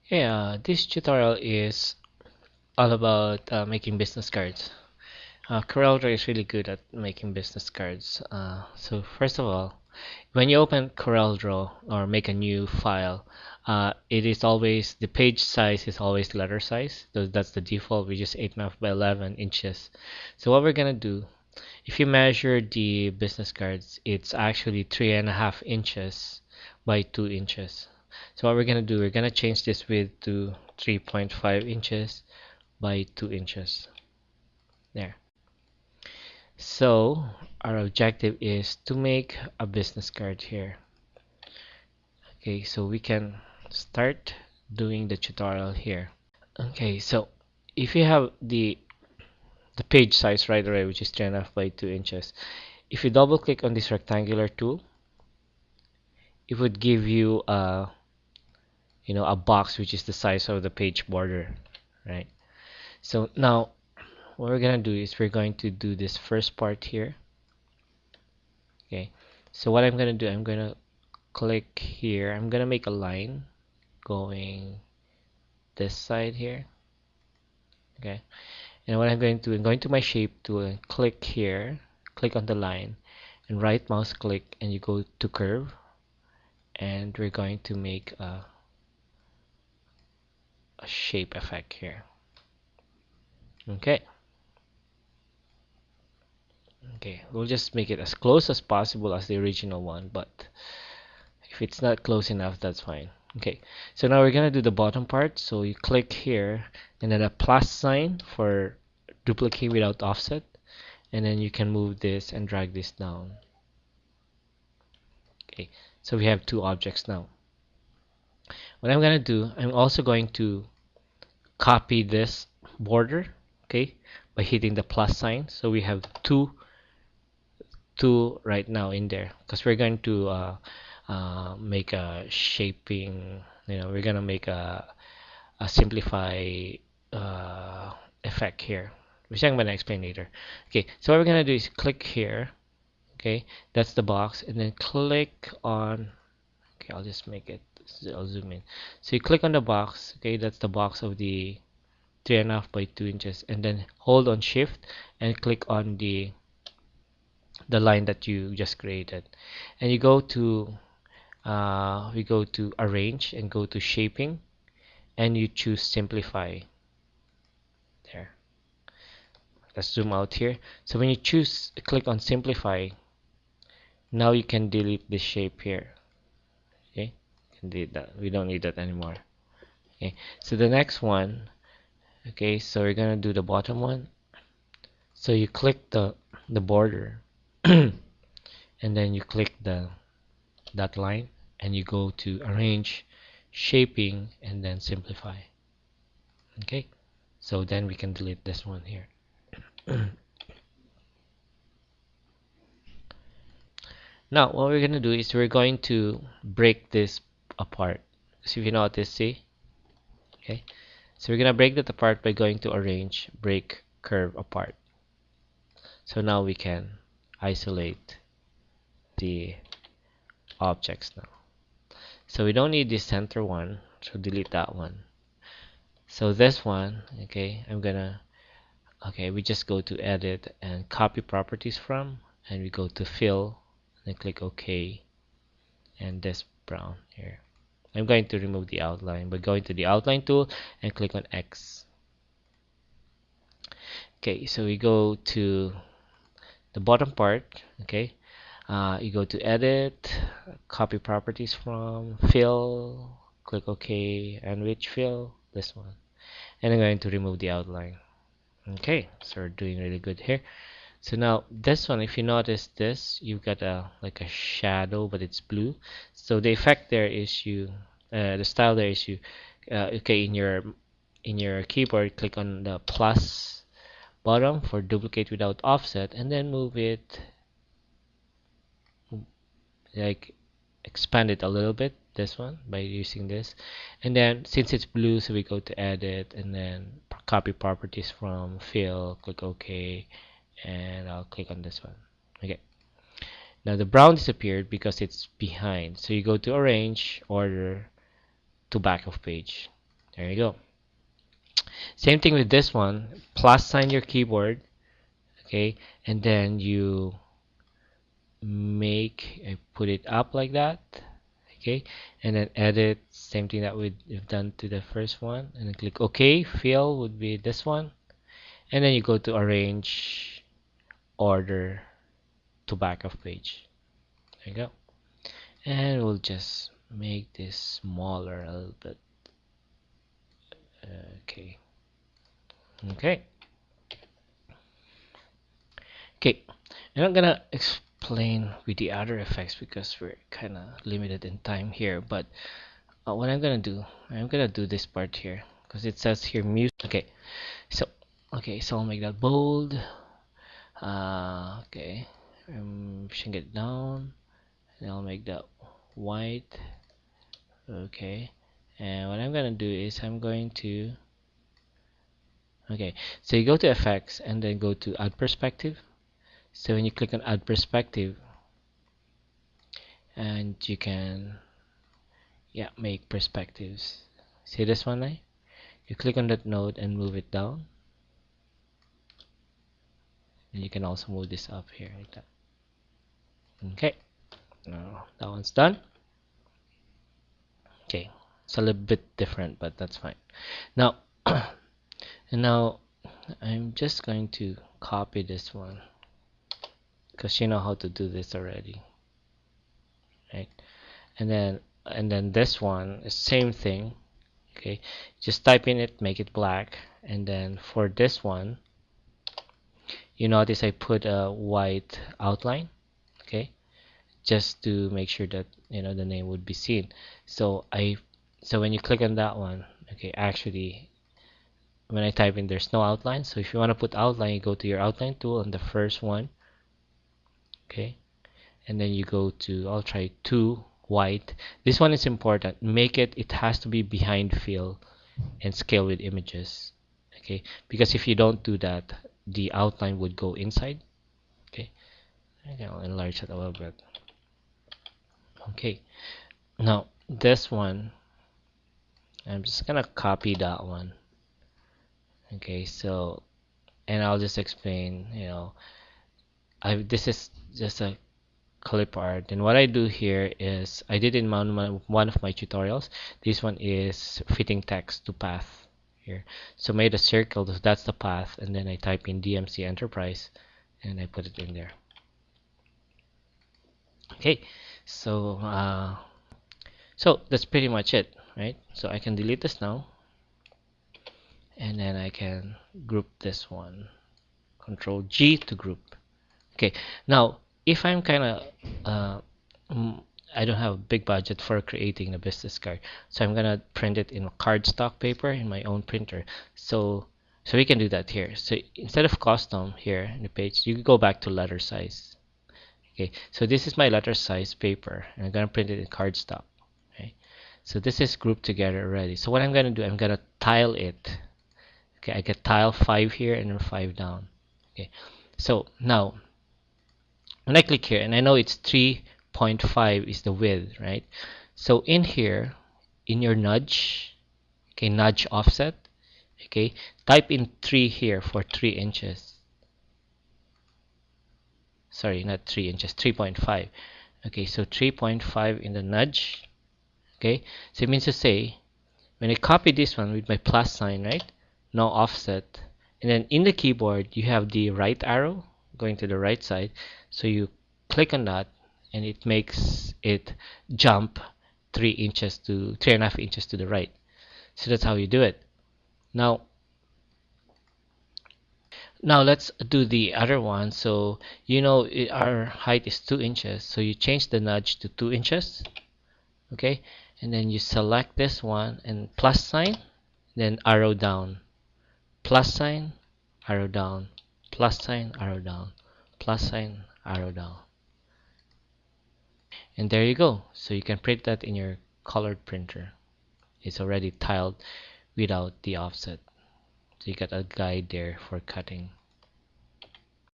Yeah, this tutorial is all about making business cards. CorelDraw is really good at making business cards. So first of all, when you open CorelDraw or make a new file, it is always the page size is always letter size. That's the default, which is 8.5 by 11 inches. So what we're gonna do, if you measure the business cards, it's actually 3.5 inches by 2 inches. So what we're gonna do, we're gonna change this width to 3.5 inches by 2 inches. There. So our objective is to make a business card here. Okay, so we can start doing the tutorial here. Okay, so if you have the page size right away, which is 3.5 by 2 inches, if you double click on this rectangular tool, it would give you a box which is the size of the page border, right? So now what we're gonna do is we're going to do this first part here. Okay, so what I'm gonna do, I'm gonna click here. I'm gonna make a line going this side here. Okay, and what I'm going to, I'm going to my shape tool and click here, click on the line, and right mouse click, and you go to curve, and we're going to make a shape effect here. Okay. Okay, we'll just make it as close as possible as the original one, but if it's not close enough, that's fine. Okay, so now we're gonna do the bottom part. So you click here and then a plus sign for duplicate without offset, and then you can move this and drag this down. Okay, so we have two objects now. What I'm gonna do, I'm also going to copy this border, okay, by hitting the plus sign. So we have two right now in there because we're going to make a shaping, we're gonna make a simplify effect here, which I'm gonna explain later. Okay, so what we're gonna do is click here. Okay, that's the box, and then click on, okay, I'll just make it, I'll zoom in. So you click on the box. Okay, that's the box of the 3.5 by 2 inches, and then hold on shift and click on the line that you just created, and you go to we go to arrange and go to shaping, and you choose simplify. There, let's zoom out here. So when you choose, click on simplify, now you can delete this shape here. Okay, you can delete that, we don't need that anymore. Okay, so the next one, okay, so we're gonna do the bottom one. So you click the border and then you click that line, and you go to arrange, shaping, and then simplify. Okay, so then we can delete this one here. Now what we're gonna do is we're going to break this apart. So if you notice, see, okay, so we're gonna break that apart by going to arrange, break curve apart. So now we can isolate the objects now. So we don't need this center one, so delete that one. So this one, okay, okay, we just go to edit and copy properties from, and we go to fill and click OK, and this brown here. I'm going to remove the outline by going to the outline tool and click on X. Okay, so we go to the bottom part. Okay, you go to edit, copy properties from, fill, click OK, and which fill? This one. And I'm going to remove the outline. Okay, so we're doing really good here. So now this one, if you notice this, you've got like a shadow, but it's blue. So the effect there is the style there is okay, in your keyboard, click on the plus bottom for duplicate without offset, and then move it, like expand it a little bit, this one, by using this. And then since it's blue, so we go to edit and then copy properties from, fill, click OK, and I'll click on this one. Okay, now the brown disappeared because it's behind, so you go to arrange, order, to back of page. There you go. Same thing with this one. Plus sign your keyboard, okay, and then you put it up like that, okay, and then edit. Same thing that we've done to the first one, and then click OK. Fill would be this one, and then you go to arrange, order to back of page. There you go. And we'll just make this smaller a little bit. Okay. Okay. Okay. I'm not gonna explain with the other effects because we're kind of limited in time here. But what I'm gonna do this part here because it says here music. So I'll make that bold. Okay. Pushing it down, and I'll make that white. Okay. And what I'm gonna do is I'm going to okay. So you go to effects and then go to add perspective. So when you click on add perspective, and you can make perspectives. See this one, right? You click on that node and move it down, and you can also move this up here like that. Okay, now that one's done. Okay, it's a little bit different, but that's fine. Now and now I'm just going to copy this one because you know how to do this already, right? And then this one is same thing. Okay, just type in it, make it black, and then for this one, you notice I put a white outline. Okay, just to make sure that the name would be seen. So when you click on that one, okay, actually when I type in, there's no outline. So if you want to put outline, you go to your outline tool on the first one, okay, and then you go to, I'll try 2 white. This one is important. It has to be behind fill and scale with images, okay, because if you don't do that, the outline would go inside. Okay, I'll enlarge it a little bit. Okay, now this one, I'm just gonna copy that one. Okay, so and I'll just explain, this is just a clip art, and what I do here is I did in one of my tutorials. This one is fitting text to path here. So made a circle, that's the path, and then I type in DMC Enterprise and I put it in there. Okay, so so that's pretty much it, right? So I can delete this now, and then I can group this one. Control G to group. Okay, now if I'm kind of I don't have a big budget for creating a business card, so I'm gonna print it in cardstock paper in my own printer. So we can do that here. So instead of custom here in the page, you go back to letter size. Okay, so this is my letter size paper, and I'm gonna print it in cardstock. Okay, so this is grouped together already. So what I'm gonna do, I'm gonna tile it. Okay, I get tile 5 here and then 5 down. Okay, so now when I click here, and I know it's 3.5 is the width, right? So in here, in your nudge, okay, nudge offset, okay, type in 3 here for 3 inches. Sorry, not 3 inches, 3.5. Okay, so 3.5 in the nudge. Okay, so it means to say, when I copy this one with my plus sign, right? No offset. And then in the keyboard, you have the right arrow going to the right side. So you click on that, and it makes it jump 3.5 inches to the right. So that's how you do it. Now let's do the other one. So our height is 2 inches. So you change the nudge to 2 inches. Okay, and then you select this one and plus sign, then arrow down, plus sign, arrow down, plus sign, arrow down, plus sign, arrow down. And there you go. So you can print that in your colored printer. It's already tiled without the offset. So you got a guide there for cutting.